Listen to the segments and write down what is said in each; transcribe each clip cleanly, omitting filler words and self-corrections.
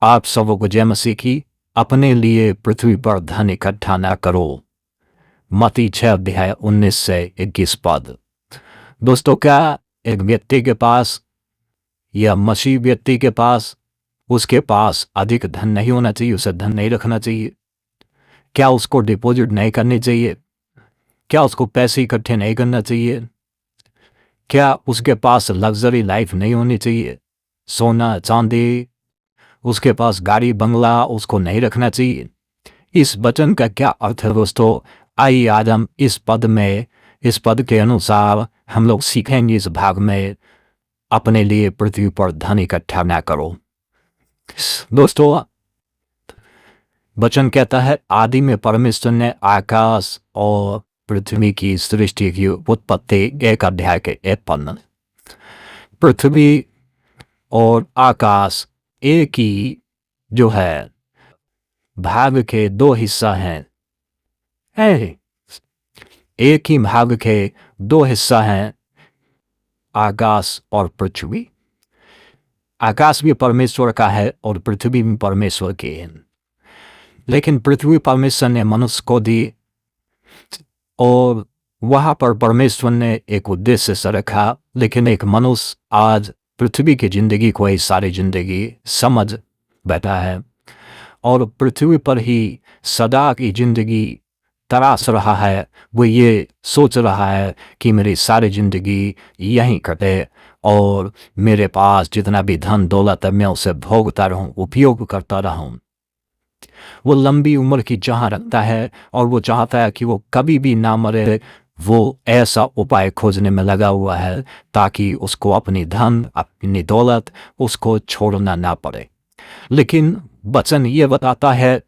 आप सबों को जय मसीह की। अपने लिए पृथ्वी पर धन इकट्ठा न करो। मत्ती 6:19-21 दोस्तों, क्या एक व्यक्ति के पास या मसीह व्यक्ति के पास उसके पास अधिक धन नहीं होना चाहिए? उसे धन नहीं रखना चाहिए? क्या उसको डिपॉजिट नहीं करनी चाहिए? क्या उसको पैसे इकट्ठे नहीं करना चाहिए? क्या उसके पास लग्जरी लाइफ नहीं होनी चाहिए? सोना चांदी, उसके पास गाड़ी बंगला उसको नहीं रखना चाहिए? इस वचन का क्या अर्थ है दोस्तों? आइए आज हम इस पद के अनुसार हम लोग सीखेंगे इस भाग में, अपने लिए पृथ्वी पर धन इकट्ठा ना करो। दोस्तों, वचन कहता है आदि में परमेश्वर ने आकाश और पृथ्वी की सृष्टि की उत्पत्ति 1 अध्याय के 1 पद। पृथ्वी और आकाश एक ही जो है भाग के 2 हिस्सा हैं। एक ही भाग के 2 हिस्सा हैं, आकाश और पृथ्वी। आकाश भी परमेश्वर का है और पृथ्वी भी परमेश्वर की है। लेकिन पृथ्वी परमेश्वर ने मनुष्य को दी और वहां पर परमेश्वर ने एक उद्देश्य से रखा। लेकिन एक मनुष्य आज पृथ्वी की जिंदगी को ही सारी जिंदगी समझ बैठा है और पृथ्वी पर ही सदा की जिंदगी तराश रहा है। वो ये सोच रहा है कि मेरी सारी जिंदगी यहीं कटे और मेरे पास जितना भी धन दौलत है मैं उसे भोगता रहूं, उपयोग करता रहूं। वो लंबी उम्र की चाह रखता है और वो चाहता है कि वो कभी भी ना मरे। वो ऐसा उपाय खोजने में लगा हुआ है ताकि उसको अपनी धन अपनी दौलत उसको छोड़ना ना पड़े। लेकिन वचन ये बताता है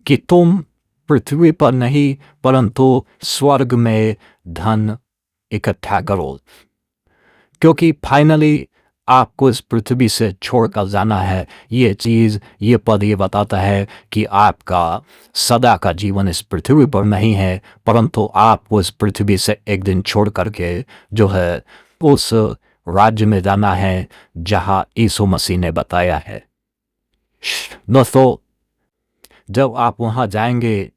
कि तुम पृथ्वी पर नहीं परंतु स्वर्ग में धन इकट्ठा करो, क्योंकि फाइनली आपको इस पृथ्वी से छोड़कर जाना है। ये चीज़, ये पद ये बताता है कि आपका सदा का जीवन इस पृथ्वी पर नहीं है, परंतु आपको इस पृथ्वी से एक दिन छोड़ करके जो है उस राज्य में जाना है जहां यीशु मसीह ने बताया है। दोस्तों, जब आप वहां जाएंगे,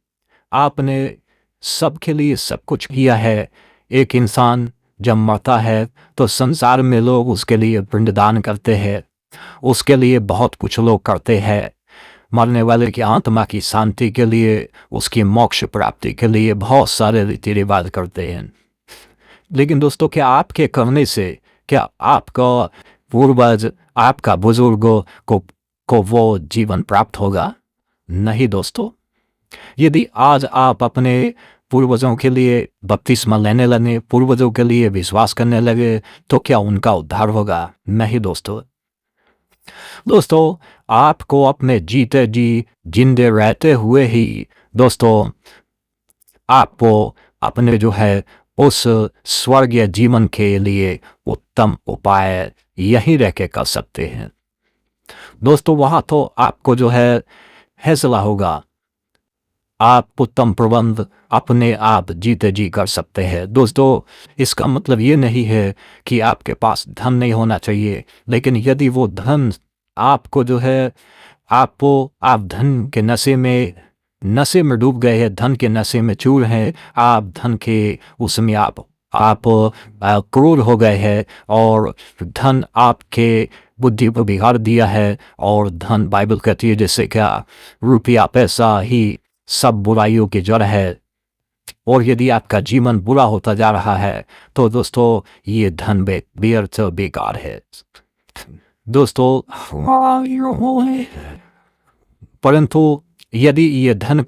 आपने सबके लिए सब कुछ किया है। एक इंसान जब मरता है तो संसार में लोग उसके लिए पिंडदान करते हैं, उसके लिए बहुत कुछ लोग करते हैं। मरने वाले की आत्मा की शांति के लिए, उसकी मोक्ष प्राप्ति के लिए बहुत सारे रीति रिवाज करते हैं। लेकिन दोस्तों, क्या आपके करने से क्या आपका पूर्वज, आपका बुजुर्गों को वो जीवन प्राप्त होगा? नहीं दोस्तों। यदि आज आप अपने पूर्वजों के लिए बपतिस्मा लेने लगे, पूर्वजों के लिए विश्वास करने लगे, तो क्या उनका उद्धार होगा? नहीं दोस्तों। दोस्तों, आपको अपने जीते जी जिंदे रहते हुए ही दोस्तों आपको अपने जो है उस स्वर्गीय जीवन के लिए उत्तम उपाय यहीं रह के कर सकते हैं। दोस्तों, वहां तो आपको जो है फैसला होगा, आप उत्तम प्रबंध अपने आप जीते जी कर सकते हैं। दोस्तों, इसका मतलब ये नहीं है कि आपके पास धन नहीं होना चाहिए, लेकिन यदि वो धन आपको जो है आप धन के नशे में डूब गए हैं, धन के नशे में चूर हैं, आप धन के उसमें आप क्रूर हो गए हैं और धन आपके बुद्धि पर बिगाड़ दिया है। और धन, बाइबल कहती है जैसे क्या रुपया पैसा ही सब बुराइयों की जड़ है। और यदि आपका जीवन बुरा होता जा रहा है तो दोस्तों ये धन व्यर्थ बेकार है दोस्तों। परंतु यदि ये धन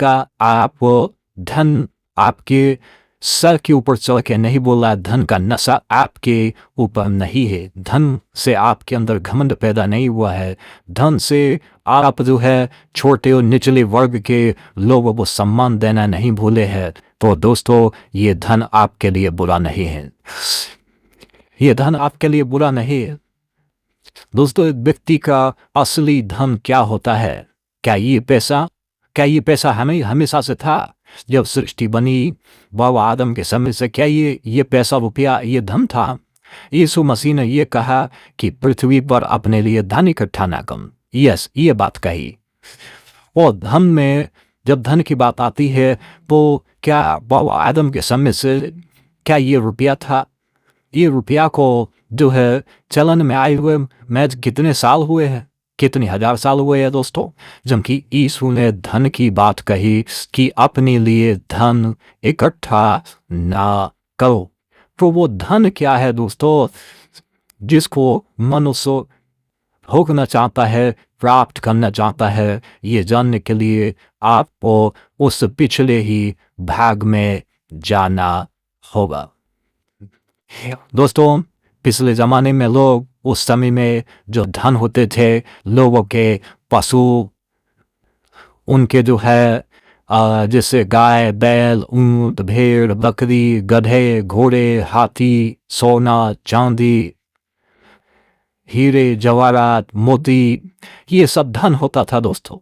आपके सर के ऊपर चढ़ के नहीं बोला, धन का नशा आपके ऊपर नहीं है, धन से आपके अंदर घमंड पैदा नहीं हुआ है, धन से आप जो है छोटे और निचले वर्ग के लोगों को सम्मान देना नहीं भूले हैं, तो दोस्तों ये धन आपके लिए बुरा नहीं है। ये धन आपके लिए बुरा नहीं है। दोस्तों, एक व्यक्ति का असली धन क्या होता है? क्या ये पैसा हमेशा से था? जब सृष्टि बनी बाबा आदम के समय से क्या ये पैसा रुपया ये धन था? यीशु मसीह ने ये कहा कि पृथ्वी पर अपने लिए धन इकट्ठा ना करो। यस, ये बात कही। और धन में जब धन की बात आती है तो क्या बाबा आदम के समय से क्या ये रुपया था? ये रुपया को जो है चलन में आए हुए मैच कितने साल हुए हैं, कितने हजार साल हुए हैं दोस्तों। जबकि यीशु ने धन की बात कही कि अपने लिए धन इकट्ठा ना करो। तो वो धन क्या है दोस्तों? जिसको मनुष्य भोगना चाहता है, प्राप्त करना चाहता है, ये जानने के लिए आपको उस पिछले ही भाग में जाना होगा। दोस्तों, पिछले ज़माने में लोग उस समय में जो धन होते थे लोगों के, पशु, उनके जो है जैसे गाय, बैल, ऊंट, भेड़, बकरी, गधे, घोड़े, हाथी, सोना, चांदी, हीरे, जवाहरात, मोती, ये सब धन होता था दोस्तों।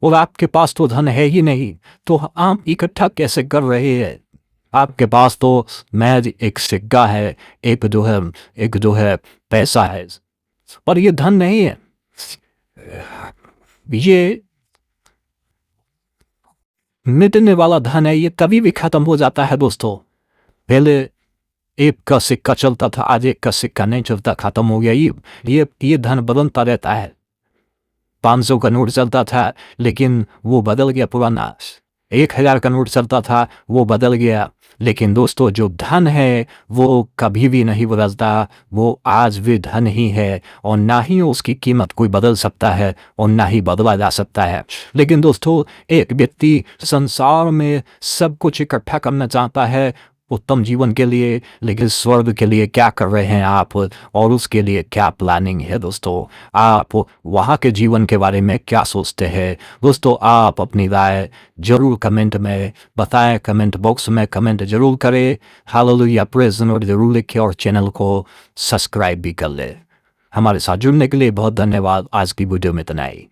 और आपके पास तो धन है ही नहीं, तो आप इकट्ठा कैसे कर रहे हैं? आपके पास तो महज एक सिक्का है, एक जो है पैसा है, पर ये धन नहीं है। ये मिटने वाला धन है, ये कभी भी खत्म हो जाता है दोस्तों। पहले एक का सिक्का चलता था, आज एक का सिक्का नहीं चलता, खत्म हो गया। ये धन बदलता रहता है। 500 का नोट चलता था लेकिन वो बदल गया पुराना। 1000 का नोट चलता था, वो बदल गया। लेकिन दोस्तों, जो धन है वो कभी भी नहीं बदलता, वो आज भी धन ही है और ना ही उसकी कीमत कोई बदल सकता है और ना ही बदला जा सकता है। लेकिन दोस्तों, एक व्यक्ति संसार में सब कुछ इकट्ठा करना चाहता है उत्तम जीवन के लिए, लेकिन स्वर्ग के लिए क्या कर रहे हैं आप और उसके लिए क्या प्लानिंग है दोस्तों? आप वहाँ के जीवन के बारे में क्या सोचते हैं दोस्तों? आप अपनी राय जरूर कमेंट में बताएं, कमेंट बॉक्स में कमेंट जरूर करें। हालेलुया प्रेज़ और जरूर लिखें और चैनल को सब्सक्राइब भी कर लें। हमारे साथ जुड़ने के लिए बहुत धन्यवाद। आज की वीडियो में इतना ही।